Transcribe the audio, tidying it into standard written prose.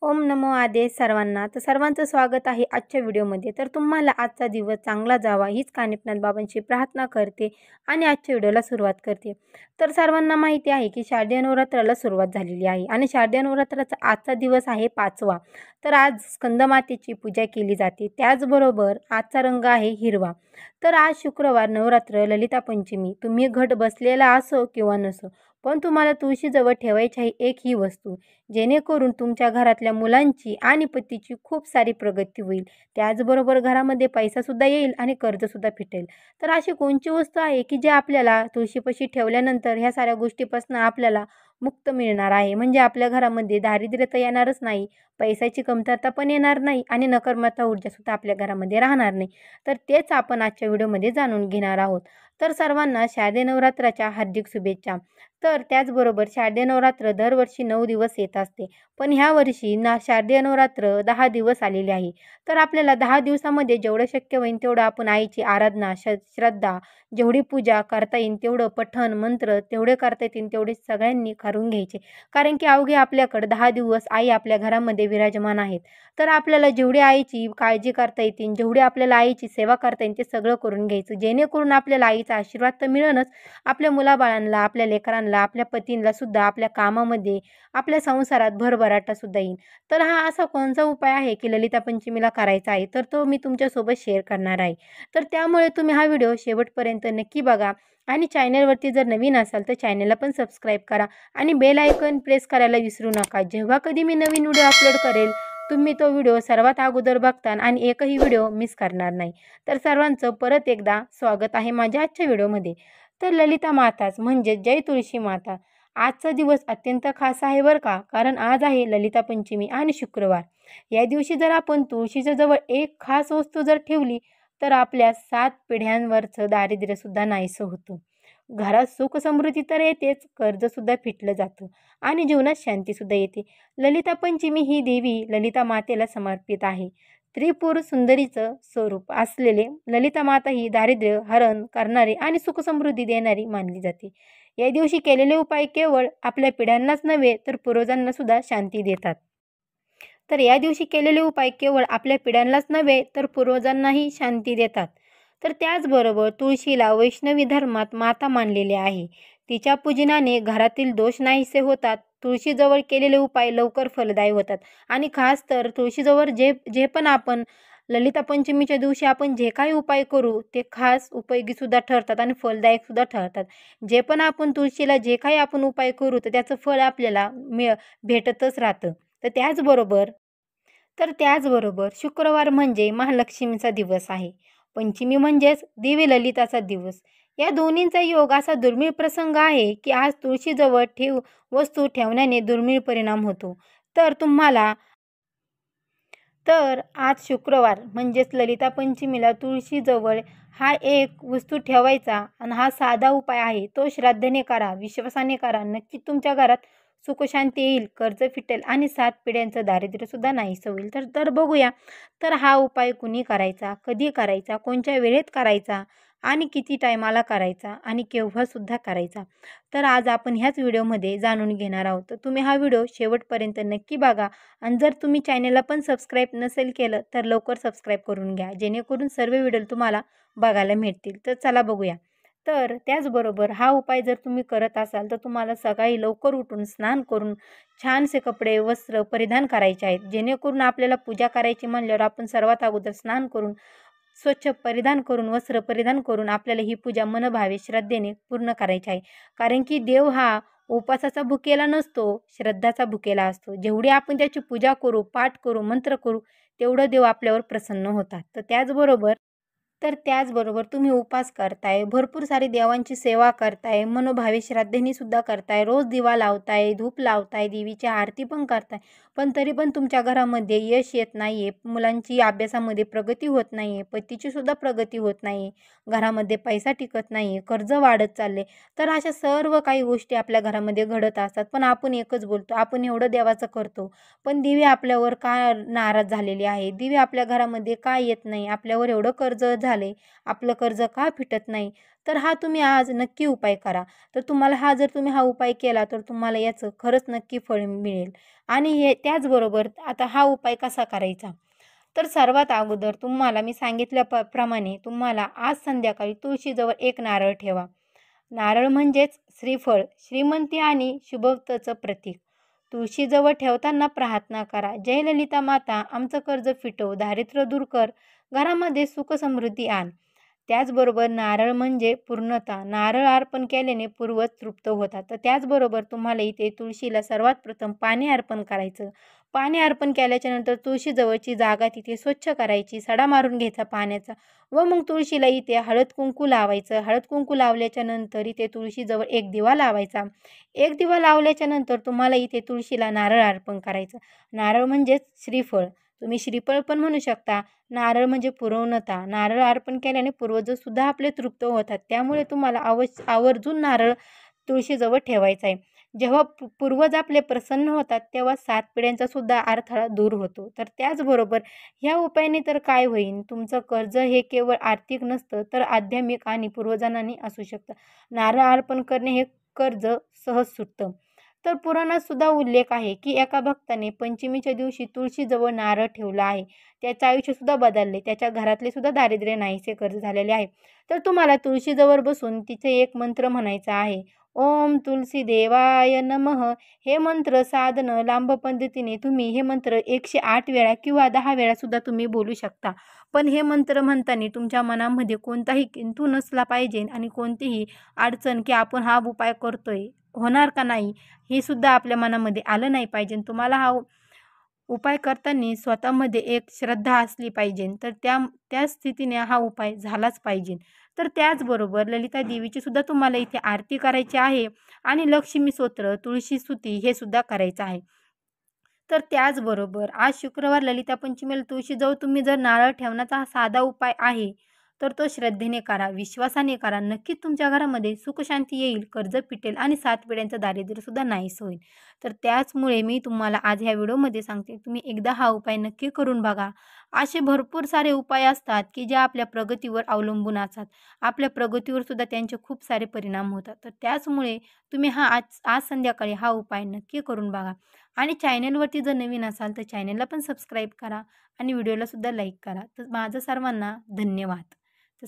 ओम नमो आदेश सर्वांना. तर सर्वांचं स्वागत आहे आजच्या व्हिडिओमध्ये. तर तुम्हाला आजचा दिवस चांगला जावा हीच कानिफनाथ बाबांची प्रार्थना करते आणि आजच्या व्हिडिओला सुरुवात करते. तर सर्वांना माहिती आहे की शारदीय नवरात्राला सुरुवात झालेली आहे आणि शारदीय नवरात्राचा आजचा दिवस आहे 5वा. तर आज स्कंदमातेची पूजा केली जाते. त्याचबरोबर आजचा रंग आहे हिरवा. तर आज शुक्रवार, नवरात्र, ललिता पंचमी. तुम्ही घट बसलेला असो किंवा नसो, पण तुम्हाला तुळशीजवळ ठेवायची आहे एक ही वस्तू, जेणेकरून तुमच्या घरातल्या मुलांची आणि पतीची खूप सारी प्रगती होईल. त्याचबरोबर घरामध्ये पैसासुद्धा येईल आणि कर्जसुद्धा फिटेल. तर अशी कोणची वस्तू आहे की जे आपल्याला तुळशीपाशी ठेवल्यानंतर ह्या साऱ्या गोष्टीपासून आपल्याला मुक्त मिळणार आहे. म्हणजे आपल्या घरामध्ये दारिद्र्य तर येणारच नाही, पैशाची कमतरता पण येणार नाही आणि नकारात्मक ऊर्जासुद्धा आपल्या घरामध्ये राहणार नाही. तर तेच आपण आजच्या व्हिडिओमध्ये जाणून घेणार आहोत. तर सर्वांना शारदीय नवरात्राच्या हार्दिक शुभेच्छा. तर त्याचबरोबर शारदीय नवरात्र दरवर्षी 9 दिवस येत असते. पण ह्या वर्षी शारदीय नवरात्र 10 दिवस आलेले आहे. तर आपल्याला 10 दिवसामध्ये जेवढं शक्य होईल तेवढं आपण आईची आराधना, श्रद्धा, जेवढी पूजा करता येईल तेवढं पठण, मंत्र तेवढे करता येतील तेवढे सगळ्यांनी करून घ्यायचे. कारण की अवघे आपल्याकडे 10 दिवस आई आपल्या घरामध्ये विराजमान आहेत. तर आपल्याला जेवढी आईची काळजी करता येतील, जेवढी आपल्याला आईची सेवा करता येईल ते सगळं करून घ्यायचं. जेणेकरून आपल्याला आईचा आशीर्वाद तर मिळेलच, आपल्या मुलाबाळांना, आपल्या लेकरांना, आपल्या पतींना सुद्धा आपल्या कामामध्ये, आपल्या संसारात भरभराटा सुद्धा येईल. तर हा असा कोणता उपाय आहे की ललिता पंचमीला करायचा आहे, तर तो मी तुमच्यासोबत शेअर करणार आहे. तर त्यामुळे तुम्ही हा व्हिडिओ शेवटपर्यंत नक्की बघा आणि चॅनलवरती जर नवीन असाल तर चॅनलला पण सबस्क्राईब करा आणि बेल आयकॉन प्रेस करायला विसरू नका. जेव्हा कधी मी नवीन व्हिडिओ अपलोड करेल तुम्ही तो व्हिडिओ सर्वात अगोदर बघता आणि एकही व्हिडिओ मिस करणार नाही. तर सर्वांचं परत एकदा स्वागत आहे माझ्या आजच्या व्हिडिओमध्ये. तर ललिता माताच म्हणजे जय तुळशी माता. आजचा दिवस अत्यंत खास आहे बरं का, कारण आज आहे ललिता पंचमी आणि शुक्रवार. या दिवशी जर आपण तुळशीच्या जवळ एक खास वस्तू जर ठेवली तर आपल्या 7 पिढ्यांवरचं दारिद्र्यसुद्धा नाहीसं होतं. घरात सुख समृद्धी तर येतेच, कर्जसुद्धा फिटलं जातं आणि जीवनात शांतीसुद्धा येते. ललिता पंचमी ही देवी ललिता मातेला समर्पित आहे. त्रिपुर सुंदरीचं स्वरूप असलेले ललिता माता ही दारिद्र्य हरण करणारी आणि सुखसमृद्धी देणारी मानली जाते. या दिवशी केलेले उपाय केवळ आपल्या पिढ्यांनाच नव्हे तर पूर्वजांना सुद्धा शांती देतात. तर या दिवशी केलेले उपाय केवळ आपल्या पिढ्यांनाच नव्हे तर पूर्वजांनाही शांती देतात. तर त्याचबरोबर तुळशीला वैष्णवी धर्मात माता मानलेले आहे. तिच्या पूजनाने घरातील दोष नाहीसे होतात. तुळशीजवळ केलेले उपाय लवकर फलदायी होतात आणि खास तर तुळशीजवळ जे जे पण आपण ललिता पंचमीच्या दिवशी आपण जे काही उपाय करू ते खास उपयोगीसुद्धा ठरतात आणि फलदायकसुद्धा ठरतात. जे पण आपण तुळशीला जे काही आपण उपाय करू तर त्याचं फळ आपल्याला भेटतच राहतं. तर त्याचबरोबर शुक्रवार म्हणजे महालक्ष्मीचा दिवस आहे. पंचमी म्हणजेच देवी ललिताचा दिवस. या दोन्हींचा योग असा दुर्मिळ प्रसंग आहे की आज तुळशीजवळ वस्तू ठेवण्याने दुर्मिळ परिणाम होतो. तर तुम्हाला तर आज शुक्रवार म्हणजेच ललिता पंचमीला तुळशीजवळ हा एक वस्तू ठेवायचा आणि हा साधा उपाय आहे. तो श्रद्धेने करा, विश्वासाने करा. नक्की तुमच्या घरात सुखशांती येईल, कर्ज फिटेल आणि 7 पिढ्यांचं दारिद्र्यसुद्धा नाहीसं होईल. तर बघूया, तर हा उपाय कुणी करायचा, कधी करायचा, कोणत्या वेळेत करायचा आणि किती टायमाला करायचा आणि केव्हासुद्धा करायचा. तर आज आपण ह्याच व्हिडिओमध्ये जाणून घेणार आहोत. तर तुम्ही हा व्हिडिओ शेवटपर्यंत नक्की बघा आणि जर तुम्ही चॅनलला पण सबस्क्राईब नसेल केलं तर लवकर सबस्क्राईब करून घ्या, जेणेकरून सर्व व्हिडिओ तुम्हाला बघायला मिळतील. तर चला बघूया. तर त्याचबरोबर हा उपाय जर तुम्ही करत असाल तर तुम्हाला सकाळी लवकर उठून स्नान करून छानसे कपडे, वस्त्र परिधान करायचे आहेत. जेणेकरून आपल्याला पूजा करायची म्हणल्यावर आपण सर्वात अगोदर स्नान करून, स्वच्छ परिधान करून, वस्त्र परिधान करून आपल्याला ही पूजा मनभावे श्रद्धेने पूर्ण करायची आहे. कारण की देव हा उपासाचा भुकेला नसतो, श्रद्धाचा भुकेला असतो. जेवढी आपण त्याची पूजा करू, पाठ करू, मंत्र करू, तेवढं देव आपल्यावर प्रसन्न होतात. तर त्याचबरोबर तुम्ही उपवास करताय, भरपूर सारी देवांची सेवा करताय, मनोभावे श्रद्धेने सुद्धा करताय, रोज दिवा लावताय, धूप लावताय, देवीची आरती पण करताय. पण तरी पण तुमच्या घरामध्ये यश येत नाही आहे, मुलांची अभ्यासामध्ये प्रगती होत नाही आहे, पतीची सुद्धा प्रगती होत नाही आहे, घरामध्ये पैसा टिकत नाही आहे, कर्ज वाढत चालले. तर अशा सर्व काही गोष्टी आपल्या घरामध्ये घडत असतात. पण आपण एकच बोलतो, आपण एवढं देवाचं करतो, पण देवी आपल्यावर का नाराज झालेली आहे, देवी आपल्या घरामध्ये का येत नाही, आपल्यावर एवढं कर्ज झाले, आपलं कर्ज का फिटत नाही, तर हा तुम्ही आज नक्की उपाय करा. तर तुम्हाला जर तुम्ही हा उपाय केला तर तुम्हाला याचं खरंच नक्की फळ मिळेल. आणि हे त्याचबरोबर आता हा उपाय कसा करायचा? तर सर्वात अगोदर तुम्हाला मी सांगितल्या प्रमाणे तुम्हाला आज संध्याकाळी तुळशीजवळ एक नारळ ठेवा. नारळ म्हणजेच श्रीफळ, श्रीमंती आणि शुभतेचं प्रतीक. तुळशीजवळ ठेवताना प्रार्थना करा. जय ललिता माता, आमचं कर्ज फिटव, दारिद्र्य दूर कर, घरामध्ये सुख समृद्धी आण. त्याचबरोबर नारळ म्हणजे पूर्णता. नारळ अर्पण केल्याने पूर्वज तृप्त होतात. तर त्याचबरोबर तुम्हाला इथे तुळशीला सर्वात प्रथम पाणी अर्पण करायचं. पाणी अर्पण केल्याच्यानंतर तुळशीजवळची जागा तिथे स्वच्छ करायची, सडा मारून घ्यायचा पाण्याचा व मग तुळशीला इथे हळद-कुंकू लावायचं. हळद-कुंकू लावल्याच्यानंतर इथे तुळशीजवळ एक दिवा लावायचा. एक दिवा लावल्याच्यानंतर तुम्हाला इथे तुळशीला नारळ अर्पण करायचं. नारळ म्हणजेच श्रीफळ. तुम्ही श्रीफळ पण म्हणू शकता. नारळ म्हणजे पुरवणता. नारळ अर्पण केल्याने पूर्वजसुद्धा आपले तृप्त होतात. त्यामुळे तुम्हाला आवर्जून नारळ तुळशीजवळ ठेवायचा आहे. जेव्हा पूर्वज आपले प्रसन्न होतात, तेव्हा 7 पिढ्यांचा सुद्धा अडथळा दूर होतो. तर त्याचबरोबर ह्या उपायाने तर काय होईल, तुमचं कर्ज हे केवळ आर्थिक नसतं, तर आध्यात्मिक आणि पूर्वजांनी असू शकतं. नारळ अर्पण करणे हे कर्ज सहज सुटतं. तर पुराणात सुद्धा उल्लेख आहे, की एका भक्ताने पंचमीच्या दिवशी तुळशीजवळ नारळ ठेवला आहे. त्याचं आयुष्यसुद्धा बदलले. त्याच्या घरातले सुद्धा दारिद्र्य नाहीसे कर्ज झालेले आहे. तर तुम्हाला तुळशीजवळ बसून तिचे एक मंत्र म्हणायचा आहे. ओम तुलसी देवाय नमः. हे मंत्र साधनं लांब पद्धतीने तुम्ही हे मंत्र 108 वेळा किंवा 10 वेळा सुद्धा तुम्ही बोलू शकता. पण हे मंत्र म्हणताना तुमच्या मनामध्ये कोणताही किंतु नसला पाहिजे आणि कोणतीही अडचण, की आपण हा उपाय करतोय, होणार का नाही, हे सुद्धा आपल्या मनामध्ये आलं नाही पाहिजे. तुम्हाला हा उपाय करताना स्वतःमध्ये एक श्रद्धा असली पाहिजे. तर त्या स्थितीने हा उपाय झालाच पाहिजे. तर त्याचबरोबर ललिता देवीची सुद्धा तुम्हाला इथे आरती करायची आहे आणि लक्ष्मी स्तोत्र, तुळशी स्तुती हे सुद्धा करायचं आहे. तर त्याचबरोबर आज शुक्रवार ललिता पंचमीला तुळशीजवळ तुम्ही जर नारळ ठेवण्याचा हा साधा उपाय आहे, तर तो श्रद्धेने करा, विश्वासाने करा. नक्कीच तुमच्या घरामध्ये सुखशांती येईल, कर्ज फिटेल आणि 7 पिढ्यांचं दारिद्र्यसुद्धा नाहीसं होईल. तर त्याचमुळे मी तुम्हाला आज ह्या व्हिडिओमध्ये सांगते, तुम्ही एकदा हा उपाय नक्की करून बघा. असे भरपूर सारे उपाय असतात, की जे आपल्या प्रगतीवर अवलंबून असतात. आपल्या प्रगतीवर सुद्धा त्यांचे खूप सारे परिणाम होतात. तर त्याचमुळे तुम्ही आज आज संध्याकाळी हा उपाय नक्की करून बघा. आणि चॅनलवरती जर नवीन असाल तर चॅनलला पण सबस्क्राईब करा आणि व्हिडिओला सुद्धा लाईक करा. तर माझं सर्वांना धन्यवाद. तर